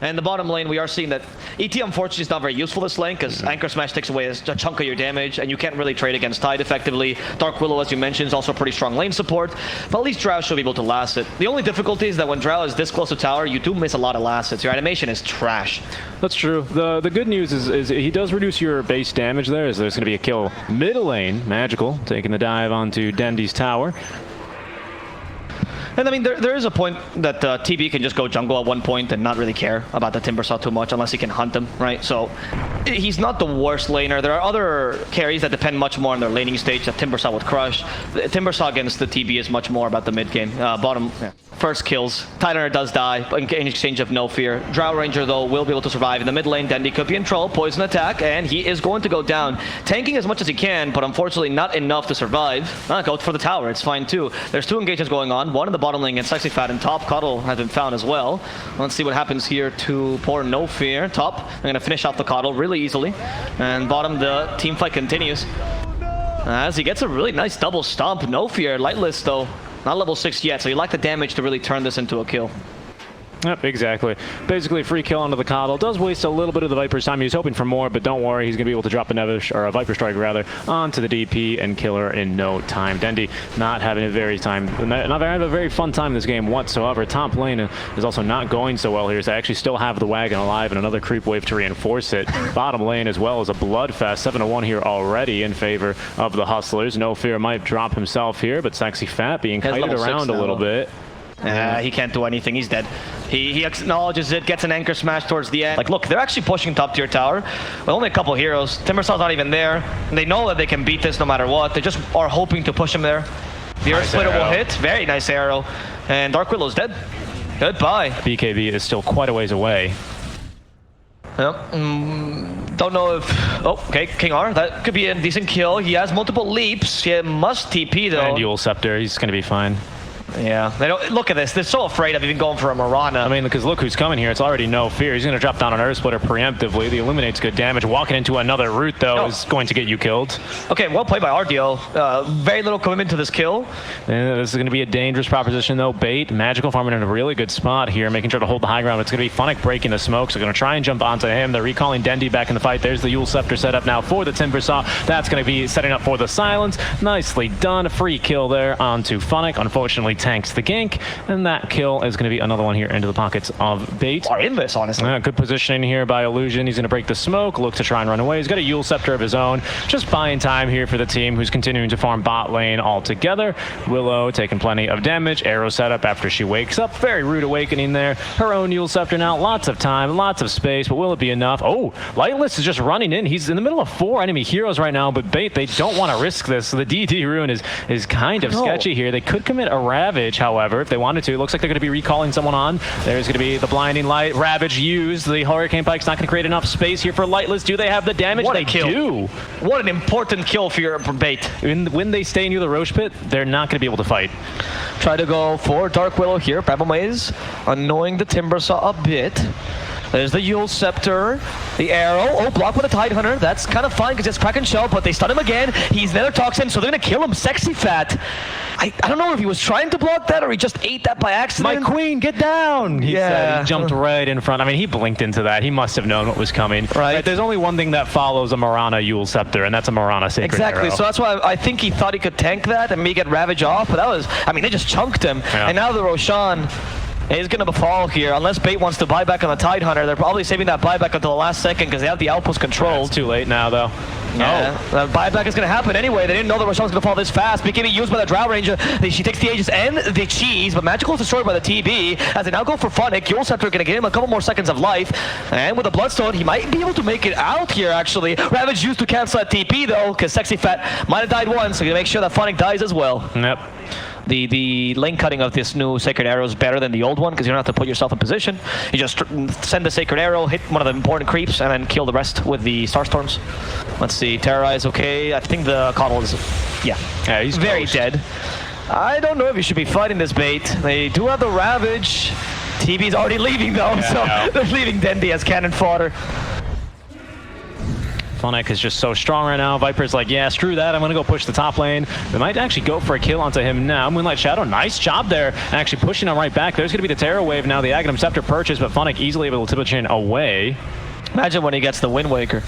And the bottom lane, we are seeing that ET unfortunately is not very useful this lane because Anchor Smash takes away a chunk of your damage and you can't really trade against Tide effectively. Dark Willow, as you mentioned, is also pretty strong lane support, but at least Drow should be able to last it. The only difficulty is that when Drow is this close to tower, you do miss a lot of last hits. Your animation is trash. That's true. The good news is he does reduce your base damage there, as there's going to be a kill middle lane. Magical taking the dive onto Dendi's tower. And I mean, there is a point that TB can just go jungle at one point and not really care about the Timbersaw too much unless he can hunt them, right? So he's not the worst laner. There are other carries that depend much more on their laning stage that Timbersaw would crush. The Timbersaw against the TB is much more about the mid game. Bottom, first kills. Tidehunter does die in exchange of no fear. Drow Ranger, though, will be able to survive. In the mid lane, Dendi could be in trouble. Poison attack, and he is going to go down. Tanking as much as he can, but unfortunately not enough to survive. Go for the tower. It's fine, too. There's two engagements going on. One in the bottom lane against Sexy Fat, and top Cuddle has been found as well. Let's see what happens here to poor No Fear. Top, they're going to finish off the Cuddle really easily. And bottom, the team fight continues. As he gets a really nice double stomp. No Fear, lightless though. Not level 6 yet, so you lack the damage to really turn this into a kill. Yep, exactly. Basically, a free kill onto the Coddle. Does waste a little bit of the Viper's time. He was hoping for more, but don't worry. He's going to be able to drop a Nevish, or a Viper Strike rather, onto the DP and kill her in no time. Dendi not having a very fun time in this game whatsoever. Top lane is also not going so well here. So they actually still have the wagon alive and another creep wave to reinforce it. Bottom lane as well as a bloodfest. 7-1 here already in favor of the Hustlers. No Fear might drop himself here, but Sexy Fat being kited around a little bit. He can't do anything. He's dead. He acknowledges it, gets an Anchor Smash towards the end. Like, look, they're actually pushing top tier tower with only a couple heroes. Timbersaw's not even there. And they know that they can beat this no matter what. They just are hoping to push him there. The Earth Splitter will hit. Very nice arrow. And Dark Willow's dead. Goodbye. BKB is still quite a ways away. Yep. Don't know if... Oh, okay, King R. That could be a decent kill. He has multiple leaps. He must TP, though. And Yule Scepter. He's going to be fine. Yeah, they don't look at this. They're so afraid of even going for a Mirana. I mean, because look who's coming here. It's already No Fear. He's going to drop down an Earth Splitter preemptively. The Illuminate's good damage. Walking into another route, though, is going to get you killed. Okay, well played by RDO. Very little commitment to this kill. And this is going to be a dangerous proposition, though. Bait, Magical farming in a really good spot here, making sure to hold the high ground. It's going to be Funn1k breaking the smoke, so going to try and jump onto him. They're recalling Dendi back in the fight. There's the Yule Scepter set up now for the Timbersaw. That's going to be setting up for the Silence. Nicely done. A free kill there onto Funn1k. Unfortunately, tanks the gank. And that kill is going to be another one here into the pockets of Bait. Are in this, honestly. Good positioning here by Illusion. He's going to break the smoke, look to try and run away. He's got a Yule Scepter of his own. Just buying time here for the team, who's continuing to farm bot lane altogether. Willow taking plenty of damage. Arrow setup after she wakes up. Very rude awakening there. Her own Yule Scepter now. Lots of time, lots of space, but will it be enough? Oh, Lightless is just running in. He's in the middle of 4 enemy heroes right now, but Bait, they don't want to risk this. So the DD Rune is kind of sketchy here. They could commit a Ravage, however, if they wanted to. It looks like they're going to be recalling someone on. There's going to be the Blinding Light. Ravage used. The Hurricane Pike's not going to create enough space here for Lightless. Do they have the damage? What they a kill. Do. What an important kill for your Bait. When they stay near the Roche Pit, they're not going to be able to fight. Try to go for Dark Willow here. Problem is annoying the Timbersaw a bit. There's the Yule Scepter, the arrow. Oh, blocked with a Tidehunter. That's kind of fine because it's Kraken Shell, but they stun him again. He's Nether Toxin, so they're going to kill him. Sexy Fat. I don't know if he was trying to block that or he just ate that by accident. My queen, get down! He said. He jumped right in front. I mean, he blinked into that. He must have known what was coming. Right. There's only one thing that follows a Mirana Yule Scepter, and that's a Mirana Sacred Exactly. Arrow. So that's why I think he thought he could tank that and maybe get Ravage off, but that was, I mean, they just chunked him. Yeah. And now the Roshan is going to befall here. Unless Bait wants to buy back on the Tidehunter, they're probably saving that buyback until the last second because they have the outpost controlled. It's too late now, though. Yeah, the buyback is going to happen anyway. They didn't know the Roshan was going to fall this fast. BKB used by the Drow Ranger. She takes the Aegis and the Cheese, but Magical is destroyed by the TB. As they now go for Funn1k, Yule Scepter going to give him a couple more seconds of life. And with the Bloodstone, he might be able to make it out here, actually. Ravage used to cancel that TP, though, because Sexy Fat might have died once, so going to make sure that Funn1k dies as well. Yep. The lane cutting of this new Sacred Arrow is better than the old one because you don't have to put yourself in position. You just send the Sacred Arrow, hit one of the important creeps, and then kill the rest with the Starstorms. Let's see, Terrorize, okay. I think the Coddle is, yeah he's very dead. I don't know if you should be fighting this Bait. They do have the Ravage. TB's already leaving though, so they're leaving Dendi as cannon fodder. Funn1k is just so strong right now. Viper's like, yeah, screw that. I'm going to go push the top lane. They might actually go for a kill onto him now. Moonlight Shadow, nice job there. Actually pushing him right back. There's going to be the Terror Wave now. The Aghanim Scepter purchase, but Funn1k easily able to tip it away. Imagine when he gets the Wind Waker.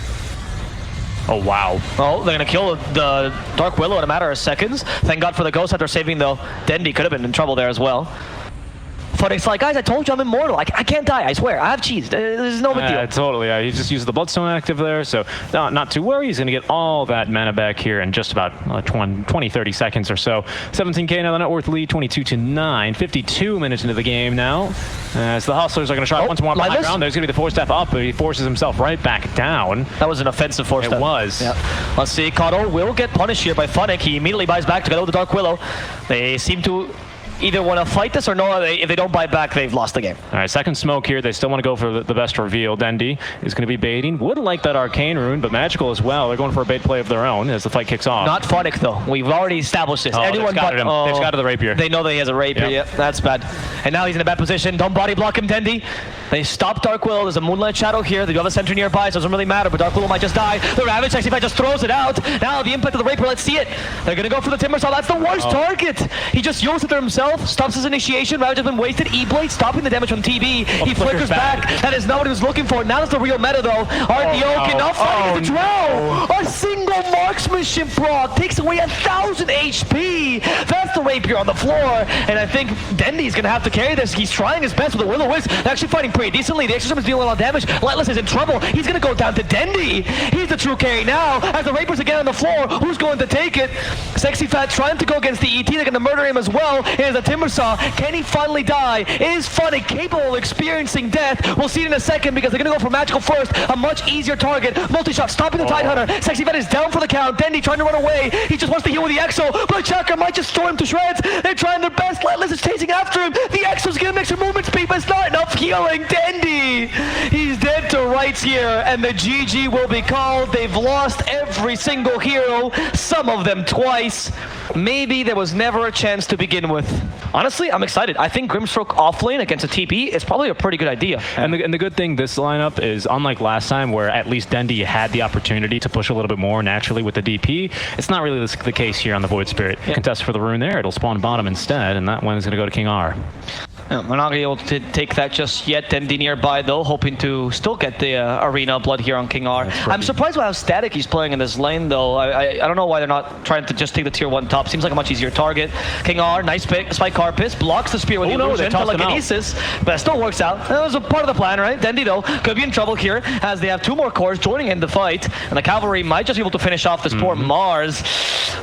Oh, wow. Oh, they're going to kill the Dark Willow in a matter of seconds. Thank God for the Ghost after saving, though. DENDI could have been in trouble there as well. Funn1k's like, guys, I told you I'm immortal. I can't die, I swear. I have cheese. There's no big deal. Totally. He just used the Bloodstone active there, so not too worried. He's going to get all that mana back here in just about 20, 30 seconds or so. 17k now, the net worth lead, 22-9. 52 minutes into the game now. As the Hustlers are going to try once more on the high ground. There's going to be the 4-step up, but he forces himself right back down. That was an offensive 4-step. It was. Yep. Let's see. Kato will get punished here by Funn1k. He immediately buys back to get out the Dark Willow. They seem to either want to fight this or no. If they don't buy back, they've lost the game. All right, second smoke here. They still want to go for the best reveal. DENDI is going to be baiting. Would like that Arcane Rune, but Magical as well. They're going for a bait play of their own as the fight kicks off. Not Funn1k, though. We've already established this. Everyone got him. They've got the Rapier. They know that he has a Rapier. Yep, that's bad. And now he's in a bad position. Don't body block him, DENDI. They stop Dark Willow. There's a Moonlight Shadow here. They do have a sentry nearby, so it doesn't really matter, but Dark Willow might just die. The Ravage actually just throws it out. Now the impact of the Rapier, let's see it. They're going to go for the Timbersaw. That's the worst target. He just uses it to himself, stops his initiation. Ravage has been wasted. E-Blade stopping the damage from TB. He flickers back. That is not what he was looking for. Now that's the real meta, though. RDO cannot fight the drow. A single marksmanship proc takes away 1,000 HP. That's the Rapier on the floor. And I think DENDI is going to have to carry this. He's trying his best with the Will-O-Wisp. They're actually fighting pretty decently. The Exorcism is dealing a lot of damage. Lightless is in trouble. He's going to go down to DENDI. He's the true carry now. As the Rapier's again on the floor, who's going to take it? Sexy Fat trying to go against the ET. They're going to murder him as well. Here's the Timbersaw. Can he finally die? Is Funn1k capable of experiencing death? We'll see it in a second because they're going to go for Magical first. A much easier target. Multi-shot stopping the Tidehunter. Sexy Fat is down for the count. DENDI trying to run away. He just wants to heal with the Exo, but Chakra might just throw him to shreds. They're trying their best. Lightless is chasing after him. The Exo's getting extra movement speed, but it's not enough healing. DENDI, he's dead to rights here, and the GG will be called. They've lost every single hero, some of them twice. Maybe there was never a chance to begin with. Honestly, I'm excited. I think Grimstroke offlane against a TP is probably a pretty good idea. And the good thing this lineup is, unlike last time where at least DENDI had the opportunity to push a little bit more naturally with the DP, it's not really the case here on the Void Spirit. Contest for the rune there, it'll spawn bottom instead, and that one is going to go to King R. We're not going to be able to take that just yet. DENDI nearby, though, hoping to still get the arena blood here on King R. I'm surprised by how static he's playing in this lane, though. I don't know why they're not trying to just take the tier 1 top. Seems like a much easier target. King R, nice pick. Spike Carpus blocks the spear with the illusion, telekinesis, but it still works out. That was a part of the plan, right? DENDI, though, could be in trouble here as they have 2 more cores joining in the fight, and the cavalry might just be able to finish off this poor Mars.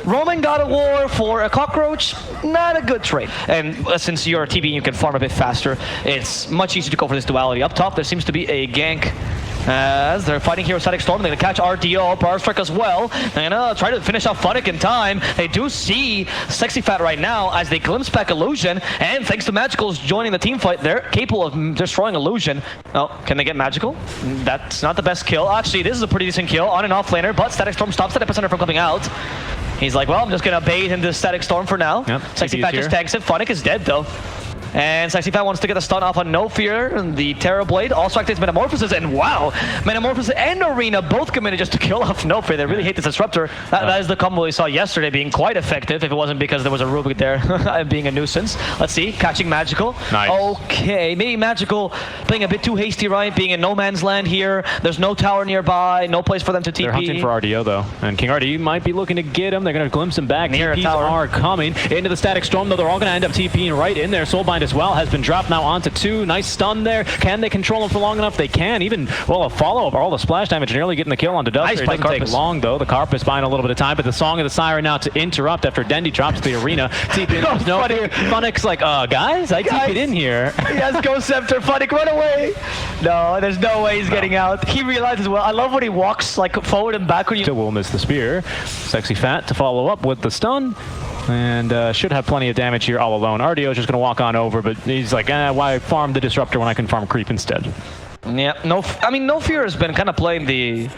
Roman God of War for a cockroach, not a good trade. And since you're a TB, you can farm a bit faster. It's much easier to go for this duality. Up top, there seems to be a gank as they're fighting here with Static Storm. They're going to catch RDO, Power Strike as well. They're going to try to finish off Funn1k in time. They do see Sexy Fat right now as they glimpse back Illusion, and thanks to Magical's joining the team fight, they're capable of destroying Illusion. Oh, can they get Magical? That's not the best kill. Actually, this is a pretty decent kill on and off laner, but Static Storm stops that epicenter from coming out. He's like, well, I'm just going to bait into Static Storm for now. Yep, Sexy Fat just tanks it. Funn1k is dead, though. And Sexy Fat wants to get the stun off on No Fear, and the Terror Blade also activates Metamorphosis, and wow! Metamorphosis and Arena both committed just to kill off No Fear. They really hate this Disruptor. That is the combo we saw yesterday being quite effective, if it wasn't because there was a Rubik there being a nuisance. Let's see, catching Magical. Nice. Okay, maybe Magical playing a bit too hasty, right? Being in no man's land here. There's no tower nearby, no place for them to TP. They're hunting for RDO, though, and King RD might be looking to get him. They're going to glimpse him back. Near TPs are coming into the Static Storm, though. They're all going to end up TPing right in there. Soulbind as well has been dropped now onto 2. Nice stun there. Can they control him for long enough? They can. Even, well, a follow-up, all the splash damage, nearly getting the kill onto Duster. Nice, it doesn't take long, though. The Carpus buying a little bit of time, but the Song of the Siren now to interrupt after DENDI drops the arena. TP no fear. Funn1k's like, guys, I TP'd in here. He has Ghost Scepter. Funn1k, run away. No, there's no way he's getting out. He realizes, well, I love when he walks like forward and backward. Still will miss the spear. Sexy Fat to follow up with the stun. And should have plenty of damage here all alone. RDO is just going to walk on over, but he's like, why farm the Disruptor when I can farm Creep instead? Yeah, I mean, No Fear has been kind of playing the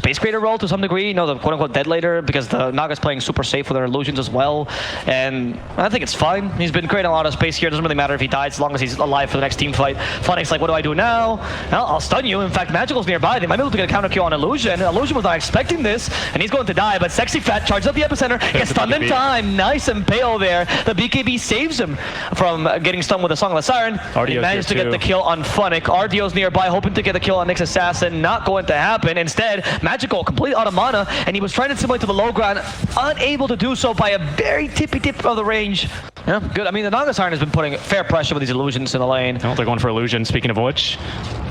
space creator role to some degree, you know, the quote-unquote dead later, because the Naga's playing super safe with their illusions as well, and I think it's fine. He's been creating a lot of space here. It doesn't really matter if he dies as long as he's alive for the next team fight. Funn1k's like, what do I do now? Well, I'll stun you. In fact, Magical's nearby. They might be able to get a counter kill on Illusion. Illusion was not expecting this, and he's going to die, but Sexy Fat charges up the epicenter, gets stunned in time. Nice impale there. The BKB saves him from getting stunned with a Song of the Siren. He managed to get the kill on Funn1k. RDO's nearby, hoping to get the kill on Nick's Assassin. Not going to happen. Instead, Magical, completely out of mana, and he was trying to simulate to the low ground, unable to do so by a very tippy tip of the range. Yeah, good. I mean, the Naga Siren has been putting fair pressure with these illusions in the lane. Oh, they're going for illusion, speaking of which.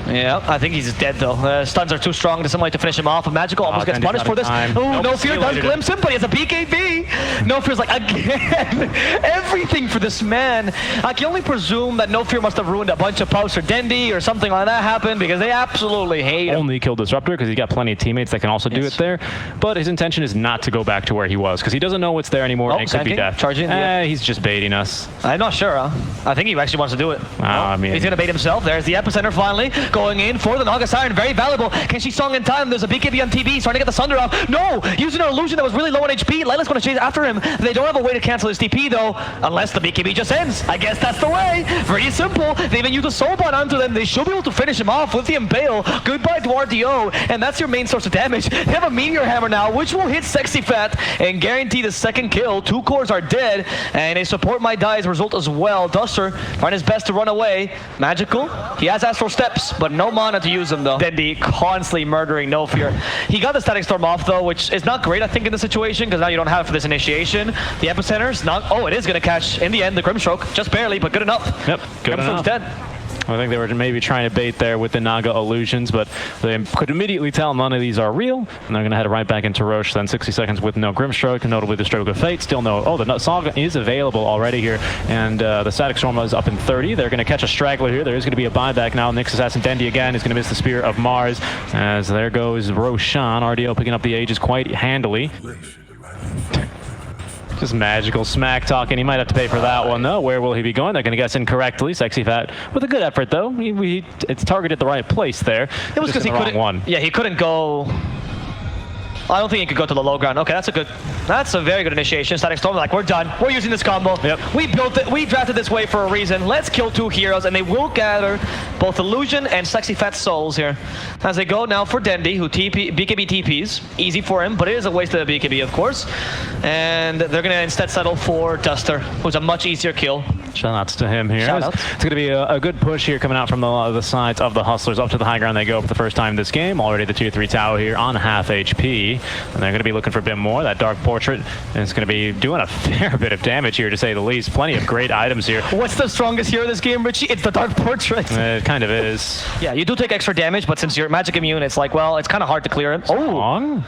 Yeah, I think he's dead though. Stuns are too strong to simulate to finish him off. Magical almost gets punished for this. Oh, No Fear does glimpse him, but he has a BKB. No Fear's like, again, everything for this man. I can only presume that No Fear must have ruined a bunch of posts for DENDI or something like that happened, because they absolutely hate him. Only killed Disruptor because he's got plenty of teammates that can also do it there. But his intention is not to go back to where he was, because he doesn't know what's there anymore, and it could be death. Charging? He's just baiting us. I'm not sure, I think he actually wants to do it. I mean, he's going to bait himself. There's the epicenter finally going in for the Naga Siren. Very valuable. Can she song in time? There's a BKB on TB. Starting to get the Sunder off. No! Using an illusion that was really low on HP. Lila's going to chase after him. They don't have a way to cancel his TP though, unless the BKB just ends. I guess that's the way. Very simple. They even use a Soul Bond onto them. They should be able to finish him off with the Impale. Goodbye to RDO. And that's your main source of damage. They have a Meteor Hammer now, which will hit Sexy Fat and guarantee the second kill. 2 cores are dead, and a support might die as a result as well. Duster trying his best to run away. Magical. He has Astral Steps, but no mana to use them though. DENDI constantly murdering No Fear. He got the Static Storm off though, which is not great I think in this situation, because now you don't have it for this initiation. The epicenter's not, oh, it is going to catch in the end the Grimstroke, just barely, but good enough. Yep, good enough. Dead. I think they were maybe trying to bait there with the Naga illusions, but they could immediately tell none of these are real, and they're going to head right back into Roche. Then 60 seconds with no Grimstroke, notably the Stroke of Fate. Still no. Oh, the Saga is available already here, and the Static Storm is up in 30. They're going to catch a straggler here. There is going to be a buyback now. Nick's Assassin DENDI again is going to miss the Spear of Mars, as there goes Roshan. RDO picking up the Aegis quite handily. Just magical smack talking. He might have to pay for that one though. Where will he be going? They're going to guess incorrectly. Sexy Fat with a good effort though. It's targeted the right place there. It was because he couldn't. Yeah, he couldn't go. I don't think he could go to the low ground. Okay, that's a very good initiation. Static Storm, like, we're done. We're using this combo. Yep. We built it. We drafted this way for a reason. Let's kill 2 heroes, and they will gather both Illusion and Sexy Fat souls here. As they go now for DENDI, who BKB TPs. Easy for him, but it is a waste of the BKB, of course. And they're going to instead settle for Duster, who's a much easier kill. Shoutouts to him here. It's going to be a good push here coming out from the sides of the Hustlers. Up to the high ground they go for the first time this game. Already the tier 3 tower here on half HP. And they're going to be looking for a bit more. That Dark Portrait is going to be doing a fair bit of damage here, to say the least. Plenty of great items here. What's the strongest hero of this game, Richie? It's the Dark Portrait. It kind of is. Yeah, you do take extra damage, but since you're magic immune, it's like, well, it's kind of hard to clear it. Oh.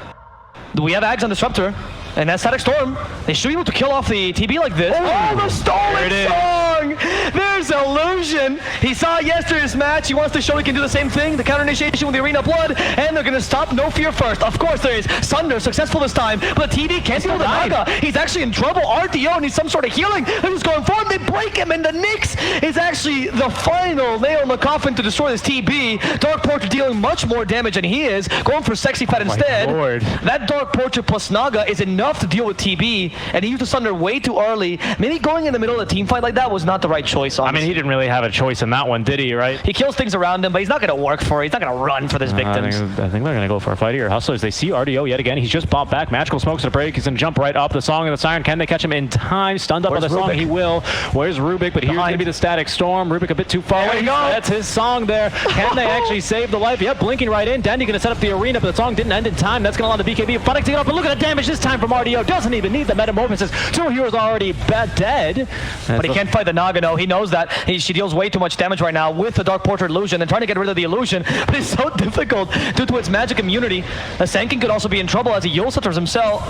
We have Ags on Disruptor. And that Static Storm, they should be able to kill off the TB like this. Oh, the stolen song! There's Illusion. He saw it yesterday's match. He wants to show he can do the same thing. The counter initiation with the Arena Blood, and they're going to stop No Fear first. Of course, there is Sunder, successful this time, but the TB can't deal the Naga. He's actually in trouble. RDO needs some sort of healing. They're just going for him. They break him, and the Nyx is actually the final nail in the coffin to destroy this TB. Dark Portrait dealing much more damage than he is, going for Sexy Fat instead. Lord. That Dark Portrait plus Naga is enough to deal with TB, and he used the Sunder way too early. Maybe going in the middle of the team fight like that was not the right choice, honestly. I mean, he didn't really have a choice in that one, did he, right? He kills things around him, but he's not going to work for it. He's not going to run for his victims. I think they're going to go for a fight here. Hustlers, they see RDO yet again. He's just popped back. Magical smokes to break. He's going to jump right up. The Song of the Siren. Can they catch him in time? Stunned up by the Song. He will. Where's Rubik? But here's going to be the Static Storm. Rubik a bit too far away. That's his Song there. Can they actually save the life? Yep, blinking right in. DENDI going to set up the arena, but the Song didn't end in time. That's going to allow the BKB. Funn1k to get up, but look at the damage this time from RDO. Doesn't even need the metamorphosis. 2 heroes already dead. But he can't fight the Naga, no. He knows that. She deals way too much damage right now with the Dark Portrait illusion and trying to get rid of the illusion, but it's so difficult due to its magic immunity. The Sankin could also be in trouble as he Yule Scepters himself,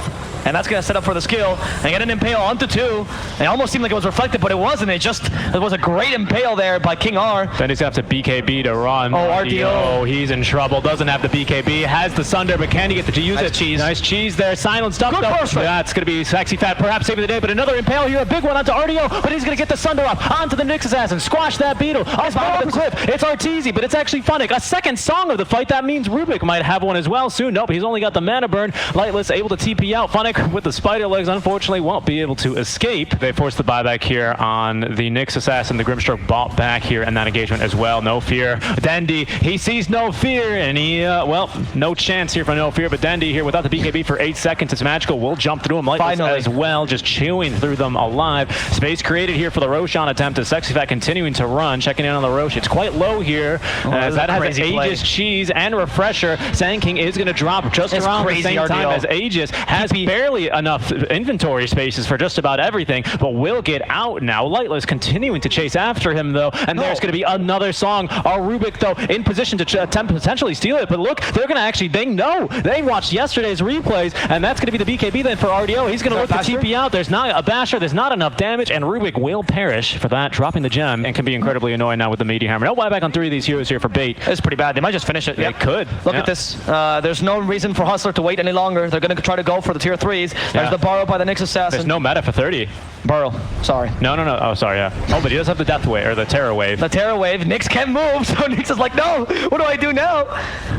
and that's going to set up for the skill and get an Impale onto 2. It almost seemed like it was reflected, but it wasn't. It was a great Impale there by King R. Then he's going to have to BKB to run. Oh, RDO. He's in trouble. Doesn't have the BKB. Has the Sunder, but can he get to use it? Cheese. Nice cheese there. Silent stuff. Good burst. That's going to be Sexy Fat perhaps saving the day, but another Impale here. A big one onto RDO, but he's going to get the Sunder up onto the Nyx Assassin. Squash that beetle. Up the cliff. It's Arteezy, but it's actually Funn1k. A second song of the fight. That means Rubik might have one as well soon. Nope, he's only got the mana burn. Lightless able to TP out. Funn1k with the spider legs, unfortunately, won't be able to escape. They force the buyback here on the Nyx Assassin. The Grimstroke bought back here in that engagement as well. No fear. DENDI, he sees no fear, and he, well, no chance here for no fear, but DENDI here without the BKB for 8 seconds. It's magical. Will jump through him. Lightless as well, just chewing through them alive. Space created here for the Roshan attempt as Decisive continuing to run. Checking in on the Rosh. It's quite low here, as that has Aegis, Cheese, and Refresher. Sand King is going to drop just around the same time as Aegis. Has barely enough inventory spaces for just about everything, but will get out now. Lightless continuing to chase after him, though, and there's going to be another song. Our Rubik, though, in position to attempt potentially steal it, but look, they're going to actually, they know. They watched yesterday's replays, and that's going to be the BKB then for RDO. He's going to look to TP out. There's not a Basher, there's not enough damage, and Rubik will perish for that, dropping the gem, and can be incredibly annoying now with the Meteor Hammer. No buyback on 3 of these heroes here for bait. It's pretty bad. They might just finish it. They could. Look at this. There's no reason for Hustler to wait any longer. They're going to try to go for the tier 3s. There's the Burrow by the Nyx Assassin. There's no meta for 30. Burrow. Sorry. No. Oh, sorry, yeah. Oh, but he does have the Death Wave, or the Terror Wave. The Terror Wave. Nyx can't move, so Nyx is like, no, what do I do now?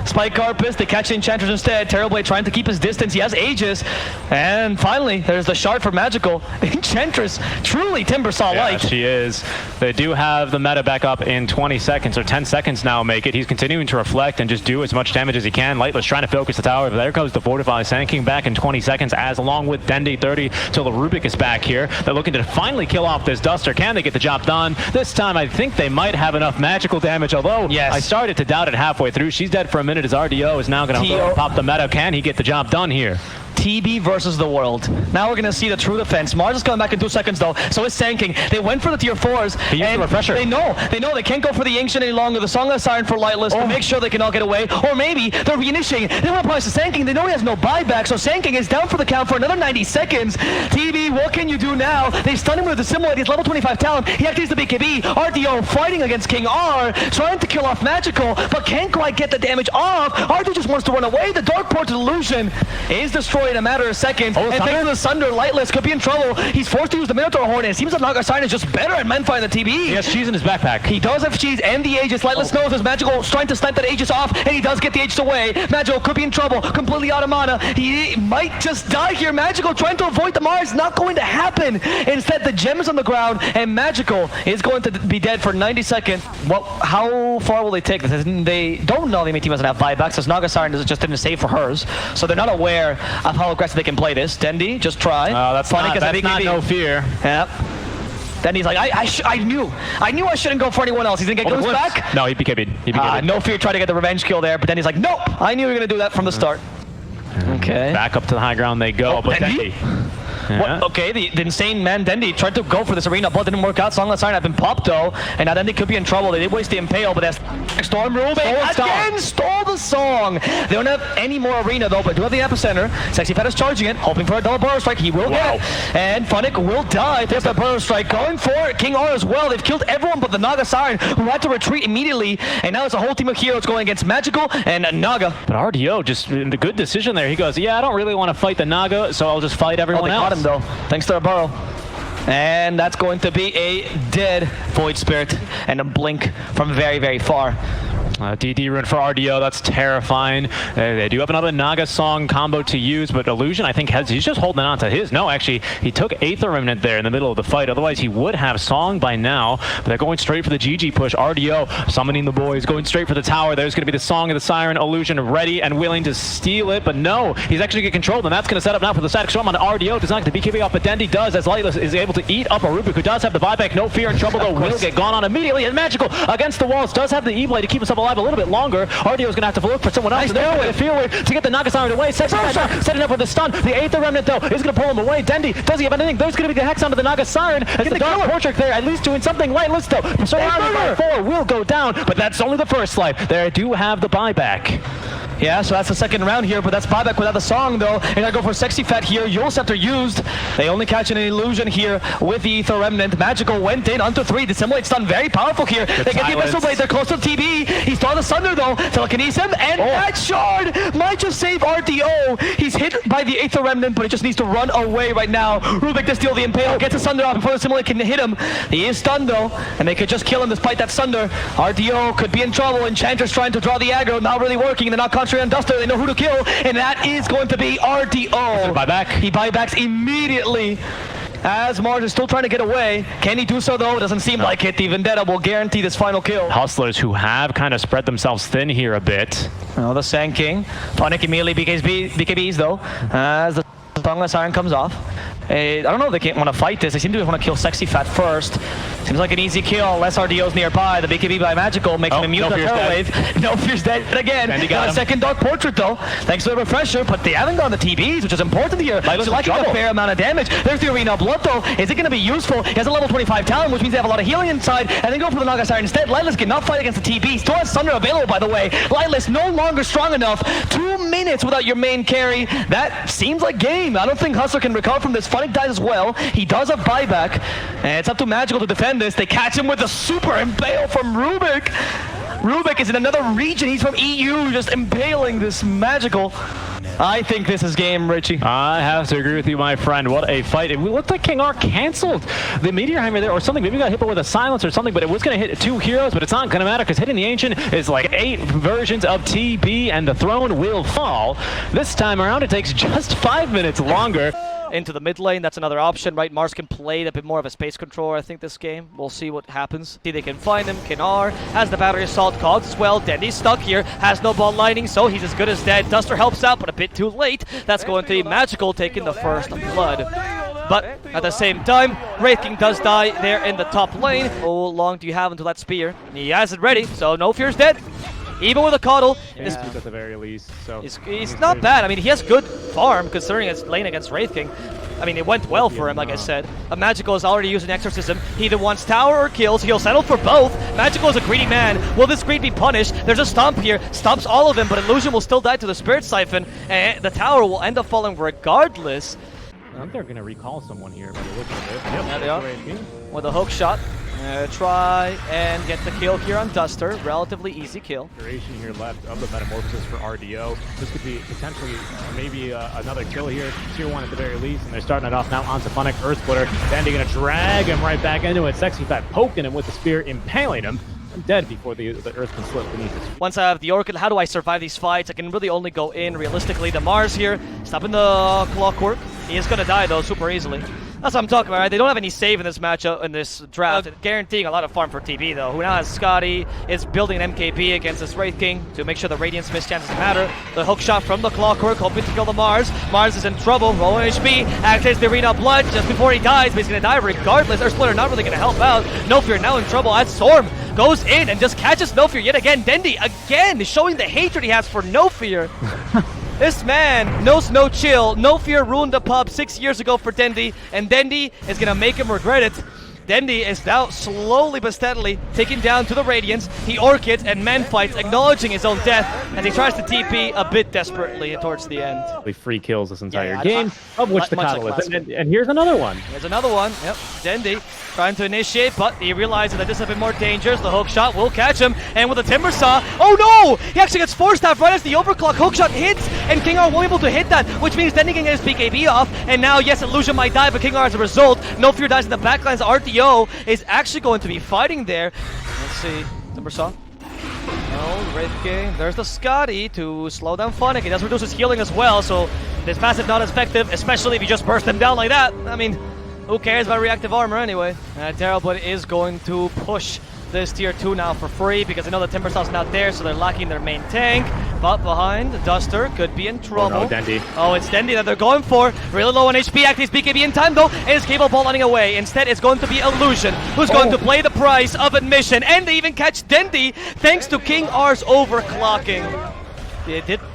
Spike Carpus, they catch the Enchantress instead. Terrorblade trying to keep his distance. He has Aegis. And finally, there's the shard for Magical. Enchantress, truly Timbersaw-like. Yeah, she is. They do have the meta back up in 20 seconds, or 10 seconds now make it. He's continuing to reflect and just do as much damage as he can. Lightless trying to focus the tower, but there goes the Fortify. Sand King back in 20 seconds, as along with DENDI 30 till the Rubik is back here. They're looking to finally kill off this Duster. Can they get the job done? This time, I think they might have enough magical damage, although I started to doubt it halfway through. She's dead for a minute as RDO is now going to pop the meta. Can he get the job done here? TB versus the world. Now we're going to see the true defense. Mars is coming back in 2 seconds, though. So is Sand King. They went for the tier 4s. He used the Refresher. They know they can't go for the Ancient any longer. The Song of Siren for Lightless to make sure they can all get away. Or maybe they're reinitiating. They want to punish the Sand King. They know he has no buyback, so Sand King is down for the count for another 90 seconds. TB, what can you do now? They stun him with the Simulate. He's level 25 talent. He activates the BKB. RDO fighting against King R, trying to kill off Magical, but can't quite get the damage off. RDO just wants to run away. The Dark Portal Illusion is destroyed in a matter of seconds. And thanks to the Sunder, Lightless could be in trouble. He's forced to use the Minotaur Horn, and it seems that Naga Siren is just better at Menfire than TB. He has Cheese in his backpack. He does have Cheese and the Aegis. Lightless knows his Magical trying to snipe that Aegis off, and he does get the Aegis away. Magical could be in trouble, completely out of mana. He might just die here. Magical trying to avoid the Mars, not going to happen. Instead, the gem is on the ground, and Magical is going to be dead for 90 seconds. Well, how far will they take this? They don't know the enemy team doesn't have buybacks, as Naga Siren just didn't save for hers, so they're not aware of how aggressive they can play this. DENDI, just try. That's not no fear. Yep. DENDI's like, I knew I shouldn't go for anyone else. He's gonna get goes back. No, he BKB'd. No fear, try to get the revenge kill there, but DENDI's like, nope, I knew you were gonna do that from the start. Okay. Back up to the high ground they go, but DENDI. Yeah. Okay, the insane man DENDI tried to go for this arena, but didn't work out. Song of Siren had been popped though, and now DENDI could be in trouble. They did waste the Impale, but that's Storm Rubik again stole the song. They don't have any more arena though, but do have the epicenter. Sexy Fed is charging it, hoping for a double Burrow Strike. He will get it, and Funn1k will die. There's the Burrow Strike going for it. King R as well. They've killed everyone but the Naga Siren, who had to retreat immediately, and now it's a whole team of heroes going against Magical and Naga. But RDO just the good decision there. He goes, yeah, I don't really want to fight the Naga, so I'll just fight everyone else. Caught him though, thanks to a Burrow. And that's going to be a dead Void Spirit and a blink from very, very far. DD rune for RDO, that's terrifying. They do have another Naga Song combo to use, but Illusion, I think, he's just holding on to his. No, actually, he took Aether Remnant there in the middle of the fight. Otherwise, he would have Song by now. But they're going straight for the GG push. RDO summoning the boys, going straight for the tower. There's going to be the Song of the Siren. Illusion ready and willing to steal it, but no, he's actually going to get controlled, and that's going to set up now for the Static Storm on RDO. Does not get the BKB off, but DENDI does, as Lightless is able to eat up a Rubik, who does have the buyback. No fear in trouble, though, will get gone on immediately, and Magical against the walls does have the E-Blade to keep himself alive a little bit longer. RDO is going to have to look for someone else. Nice to Fearwave to get the Naga Siren away. Sexy setting up with the stun. The Aether Remnant, though, is going to pull him away. DENDI doesn't have anything. There's going to be the Hex onto the Naga Siren. As the Dark Portrait there, at least doing something. Lightless, though, surrounded by 4, will go down, but that's only the first life. They do have the buyback. Yeah, so that's the second round here, but that's buyback without the song though. They gotta go for Sexy Fat here. Yule Scepter used. They only catch an illusion here with the Ether Remnant. Magical went in onto 3. Dissimulate's done very powerful here. They get the Abyssal Blade. They're close to TB. He's throwing the Sunder though. Telekinesis him, and that shard might just save RDO. He's hit by the Ether Remnant, but he just needs to run away right now. Rubik does steal the Impale, gets a Sunder off before the Dissimulate can hit him. He is stunned though, and they could just kill him despite that Sunder. RDO could be in trouble. Enchantress trying to draw the aggro, not really working. They're not concentrating on Duster. They know who to kill, and that is going to be RDO. Buyback. He buybacks immediately. As Mars is still trying to get away. Can he do so though? It doesn't seem like it. The Vendetta will guarantee this final kill. Hustlers who have kind of spread themselves thin here a bit. Oh, the Sand King. Funn1k immediately BKBs though, as the Tonga Siren comes off. I don't know if they can't want to fight this. They seem to want to kill Sexy Fat first. Seems like an easy kill. Less RDO's nearby. The BKB by Magical makes him immune to the Terror Wave. No Fear's dead again. And he got a second Dark Portrait though, thanks to the refresher, but they haven't gone the TBs, which is important here. So like a fair amount of damage. There's the Arena of Blood though. Is it going to be useful? He has a level 25 talent, which means they have a lot of healing inside, and then go for the Naga Siren instead. Lightless cannot fight against the TBs. Still has Sunder available, by the way. Lightless no longer strong enough. 2 minutes without your main carry. That seems like game. I don't think Hustler can recover from this. Funn1k dies as well. He does have buyback, and it's up to Magical to defend this. They catch him with a super impale from Rubik. Rubik is in another region. He's from EU, just impaling this Magical. I think this is game, Richie. I have to agree with you, my friend. What a fight. It looked like King R canceled the Meteor Hammer there or something. Maybe got hit with a silence or something, but it was going to hit 2 heroes, but it's not going to matter because hitting the Ancient is like 8 versions of TB, and the throne will fall. This time around, it takes just 5 minutes longer. Into the mid lane, that's another option, right? Mars can play a bit more of a space controller, I think, this game. We'll see what happens. See, they can find him. Kinar has the Battery Assault Cogs as well. Dendi's stuck here, has no ball lining, so he's as good as dead. Duster helps out, but a bit too late. That's going to be Magical taking the first blood. But at the same time, Wraith King does die there in the top lane. How long do you have until that spear? He has it ready, so No Fear's dead. Even with a Coddle, at the very least, so he's not bad. I mean, he has good farm considering his lane against Wraith King. I mean, it went well for him, like I said. Magical is already using Exorcism. He either wants tower or kills. He'll settle for both. Magical is a greedy man. Will this greed be punished? There's a Stomp here. Stomps all of them, but Illusion will still die to the Spirit Siphon. And the tower will end up falling regardless. I think they're going to recall someone here by the look of it. Yep, there they are. With a hook shot. Try and get the kill here on Duster. Relatively easy kill. Duration here left of the Metamorphosis for RDO. This could be potentially maybe another kill here. Tier 1 at the very least, and they're starting it off now onto Funn1k. Earth Splitter. Dendy going to drag him right back into it. Sexy Fat poking him with the spear, impaling him. I'm dead before the earth can slip beneath his. Once I have the Orchid, how do I survive these fights? I can really only go in realistically. The Mars here, stopping the Clockwork. He is going to die though super easily. That's what I'm talking about, right? They don't have any save in this matchup, in this draft. Guaranteeing a lot of farm for TB, though. Who now has Scotty, is building an MKB against this Wraith King to make sure the Radiance miss chances matter. The hook shot from the Clockwork, hoping to kill the Mars. Mars is in trouble, rolling HP, activates the Arena of Blood just before he dies, but he's going to die regardless. Earth Splitter not really going to help out. No Fear now in trouble as Storm goes in and just catches No Fear yet again. Dendi, again, showing the hatred he has for No Fear. This man knows no chill. No Fear ruined the pub 6 years ago for Dendi, and Dendi is going to make him regret it. Dendi is now slowly but steadily taken down to the Radiance. He Orchids and men fights, acknowledging his own death, as he tries to TP a bit desperately towards the end. Free kills this entire game, of which the Coddle is. And here's another one. Here's another one. Yep, Dendi trying to initiate, but he realizes that this is a bit more dangerous. The hook shot will catch him, and with the Timber Saw, oh no! He actually gets forced out right as the Overclock hook shot hits, and King R won't be able to hit that, which means Dendi can get his BKB off, and now, yes, Illusion might die, but King R as a result, No Fear dies in the backlines. RTO is actually going to be fighting there. Let's see, Timber Saw. No, Wraith King. There's the Scotty to slow down Funn1k. He does reduce his healing as well, so this passive not as effective, especially if you just burst him down like that. I mean, who cares about reactive armor anyway? Terrelblood is going to push this tier 2 now for free because they know the Timber Saw's not there, so they're lacking their main tank. But behind, Duster could be in trouble. Oh, no, Dendi. Oh, it's Dendi that they're going for. Really low on HP, activates BKB in time though, and is capable of running away. Instead, it's going to be Illusion, who's going to play the price of admission, and they even catch Dendi thanks to King R's overclocking.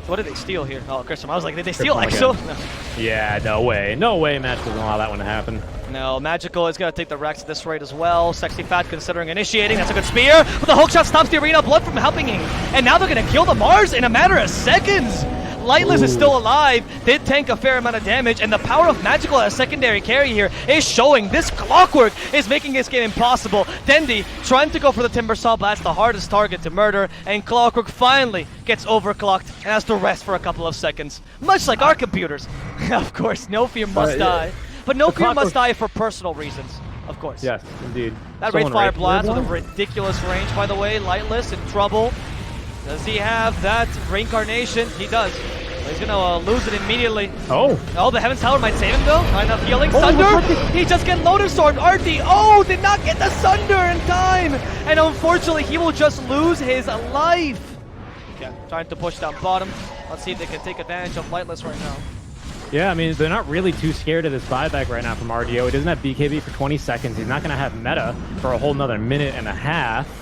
What did they steal here? Oh, Christian, I was like, did they steal Exo? No. Yeah, no way. No way Match doesn't allow that one to happen. No, Magical is going to take the Rex at this rate as well. Sexy Fat considering initiating. That's a good spear. But the hook shot stops the arena. Blood from helping him. And now they're going to kill the Mars in a matter of seconds. Lightless is still alive, did tank a fair amount of damage, and the power of Magical as secondary carry here is showing. This Clockwork is making this game impossible. DENDI trying to go for the Timber Saw, but that's the hardest target to murder, and Clockwork finally gets overclocked and has to rest for a couple of seconds. Much like our computers. Of course, No Fear must die. But No Fear must die for personal reasons, of course. Yes, indeed. That Wraith Fire Blast with a ridiculous range, by the way. Lightless in trouble. Does he have that reincarnation? He does. He's gonna lose it immediately. Oh, the Heaven's Tower might save him though. Not enough healing. Sunder! He just get Lotus Sword. RD, did not get the Sunder in time! And unfortunately, he will just lose his life. Okay, trying to push down bottom. Let's see if they can take advantage of Lightless right now. Yeah, I mean, they're not really too scared of this buyback right now from RDO. He doesn't have BKB for 20 seconds. He's not gonna have meta for a whole nother minute and a half.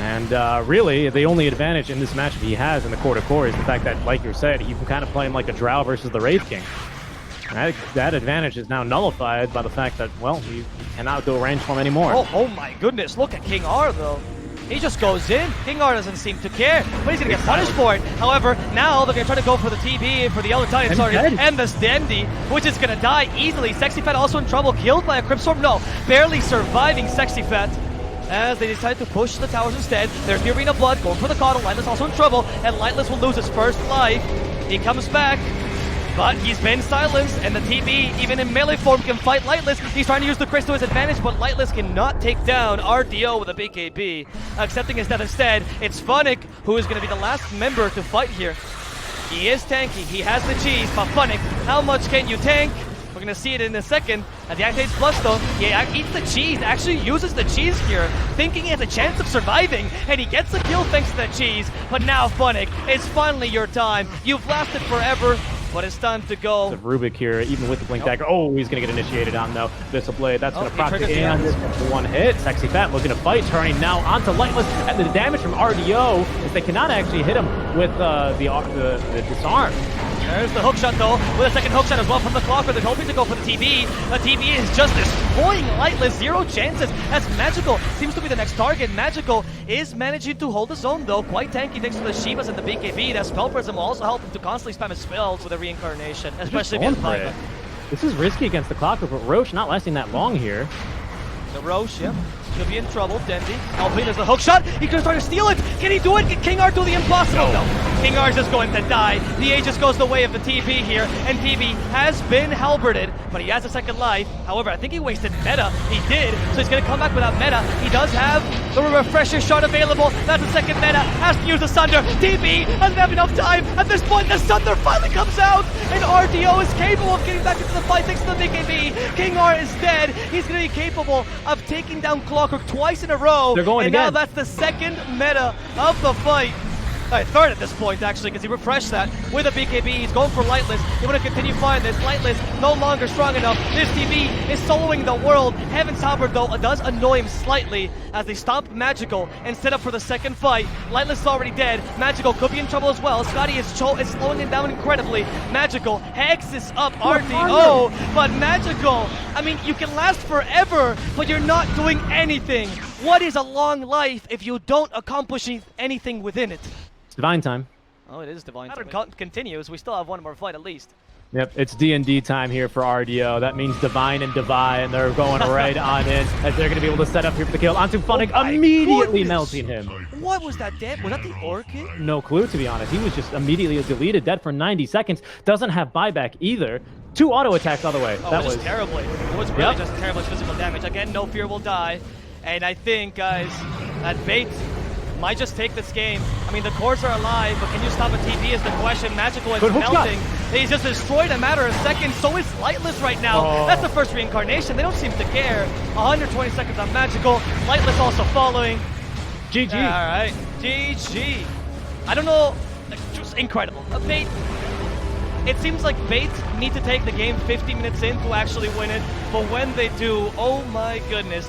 And really, the only advantage in this matchup he has in the core-to-core is the fact that, like you said, he can kind of play him like a Drow versus the Wraith King. And that advantage is now nullified by the fact that, well, you cannot go range for him anymore. Oh my goodness, look at King R though. He just goes in. King R doesn't seem to care, but he's going to get punished for it. However, now they're going to try to go for the TB, for the Elder Titan, and the DENDI, which is going to die easily. Sexy Fat also in trouble, killed by a Cryptstorm. No, barely surviving Sexy Fat. As they decide to push the towers instead. There's the Arena Blood going for the Coddle. Lightless also in trouble, and Lightless will lose his first life. He comes back, but he's been silenced, and the TB, even in melee form, can fight Lightless. He's trying to use the Chris to his advantage, but Lightless cannot take down RDO with a BKB. Accepting his death instead, it's Funn1k, who is going to be the last member to fight here. He is tanky, he has the cheese, but Funn1k, how much can you tank? We're going to see it in a second. At the activates plus though, he eats the cheese, actually uses the cheese here, thinking he has a chance of surviving, and he gets the kill thanks to the cheese. But now Funn1k, it's finally your time. You've lasted forever, but it's time to go. Rubik here, even with the Blink Dagger. Oh, he's going to get initiated on though. Abyssal Blade, that's going to proc it in. One hit. Sexy Fat looking to fight, turning now onto Lightless, and the damage from RDO is they cannot actually hit him with the disarm. There's the hookshot though, with a second hookshot as well from the Clockwork. They're hoping to go for the TB. The TB is just destroying Lightless, 0 chances. As Magical seems to be the next target. Magical is managing to hold his own though, quite tanky thanks to the Shivas and the BKB. That Spell Prism will also help him to constantly spam his spells with a reincarnation, especially against Python. This is risky against the Clockwork, but Roche not lasting that long here. The Roche, yep. Could be in trouble. DENDI. LP, there's the hook shot. He could start to steal it. Can he do it? Can King R do the impossible? No. King R is just going to die. The A just goes the way of the TB here, and TB has been halberded, but he has a second life. However, I think he wasted meta. He did, so he's going to come back without meta. He does have the refresher shot available. That's the second meta. Has to use the Sunder. TB doesn't have enough time. At this point, the Sunder finally comes out, and RDO is capable of getting back into the fight thanks to the BKB. King R is dead. He's going to be capable of taking down Clockwork twice in a row. They're going again. Now that's the second meta of the fight. Third at this point, actually, because he refreshed that with a BKB. He's going for Lightless. They want to continue fighting this. Lightless no longer strong enough. This TB is soloing the world. Heaven's Halberd, though, does annoy him slightly as they stomp Magical and set up for the second fight. Lightless is already dead. Magical could be in trouble as well. Scotty is slowing him down incredibly. Magical hexes up RDO, but Magical, I mean, you can last forever, but you're not doing anything. What is a long life if you don't accomplish anything within it? Divine time. Oh, it is divine time. Continues. We still have one more fight at least. Yep, it's D&D time here for RDO. That means Divine and Divine, and they're going right on in as they're going to be able to set up here for the kill. Onto Funn1k, immediately melting him. What was that dead? Was that the Orchid? No clue, to be honest. He was just immediately deleted, dead for 90 seconds. Doesn't have buyback either. 2 auto attacks the other way. Oh, that was terribly. It was really just terrible physical damage. Again, No Fear will die. And I think, guys, that Bait might just take this game. I mean, the cores are alive, but can you stop a TB is the question. Magical is melting. He's just destroyed in a matter of seconds. So is Lightless right now. That's the first reincarnation. They don't seem to care. 120 seconds on Magical. Lightless also following. GG. All right. GG. I don't know. Just incredible. Bait. It seems like Bait need to take the game 50 minutes in to actually win it. But when they do, oh my goodness.